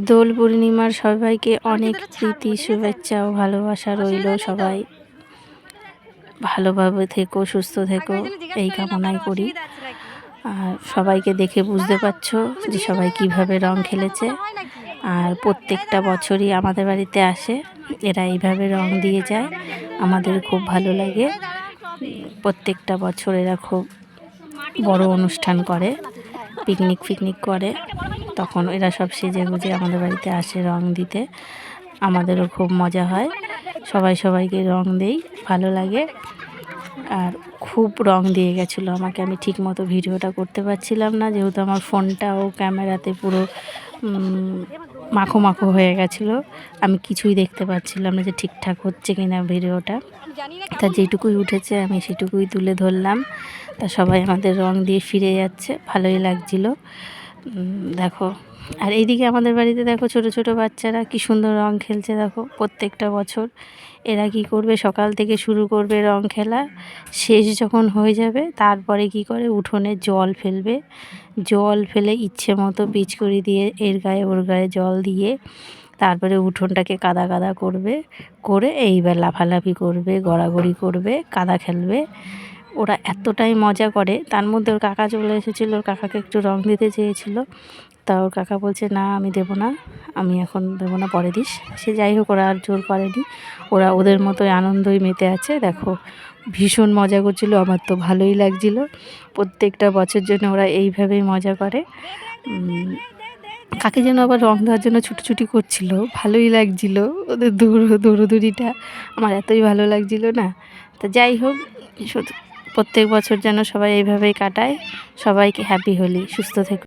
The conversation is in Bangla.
দোল পূর্ণিমার সবাইকে অনেক প্রীতি শুভেচ্ছা ও ভালোবাসা রইল। সবাই ভালোভাবে থেকো, সুস্থ থেকো, এই কামনাই করি। আর সবাইকে দেখে বুঝতে পারছো যে সবাই কিভাবে রং খেলেছে। আর প্রত্যেকটা বছরই আমাদের বাড়িতে আসে, এরা এইভাবে রং দিয়ে যায়, আমাদের খুব ভালো লাগে। প্রত্যেকটা বছর এরা খুব বড় অনুষ্ঠান করে, পিকনিক করে, তখন এরা সব সেজে গুজে আমাদের বাড়িতে আসে রং দিতে। আমাদেরও খুব মজা হয়, সবাইকে রং দেই, ভালো লাগে। আর খুব রং দিয়ে গেছিলো আমাকে, আমি ঠিক মতো ভিডিওটা করতে পারছিলাম না, যেহেতু আমার ফোনটাও ক্যামেরাতে পুরো মাখো মাখো হয়ে গেছিলো। আমি কিছুই দেখতে পাচ্ছিলাম না যে ঠিকঠাক হচ্ছে কিনা ভিডিওটা। তা যেটুকুই উঠেছে আমি সেটুকুই তুলে ধরলাম। তা সবাই আমাদের রং দিয়ে ফিরে যাচ্ছে, ভালোই লাগছিলো। দেখো, আর এইদিকে আমাদের বাড়িতে দেখো ছোট ছোট বাচ্চারা কি সুন্দর রং খেলছে। দেখো প্রত্যেকটা বছর এরা কি করবে, সকাল থেকে শুরু করবে রং খেলা, শেষ যখন হয়ে যাবে তারপরে কি করে উঠোনে জল ফেলবে, জল ফেলে ইচ্ছে মতো পিচকারি দিয়ে এর গায়ে ওর গায়ে জল দিয়ে তারপরে উঠোনটাকে কাদা কাদা করবে, করে এইবার লাফালাফি করবে, গড়াগড়ি করবে, কাদা খেলবে। ওরা এতটাই মজা করে। তার মধ্যে ওর কাকা চলে এসেছিলো, ওর কাকাকে একটু রং দিতে চেয়েছিল, তা ওর কাকা বলছে না আমি দেবো না, আমি এখন দেবো না, পরে দিস। সে যাই হোক, ওরা আর জোর করেনি, ওরা ওদের মতোই আনন্দই মেতে আছে। দেখো ভীষণ মজা করছিল, আমার তো ভালোই লাগছিলো। প্রত্যেকটা বছর জন্য ওরা এইভাবেই মজা করে। কাকে যেন আবার রং দেওয়ার জন্য ছুটোছুটি করছিল, ভালোই লাগছিলো ওদের দৌড়োদৌড়িটা, আমার এতই ভালো লাগছিলো না। তা যাই হোক, প্রত্যেক বছর যেন সবাই এইভাবেই কাটায়। সবাইকে হ্যাপি হোলি, সুস্থ থেকো।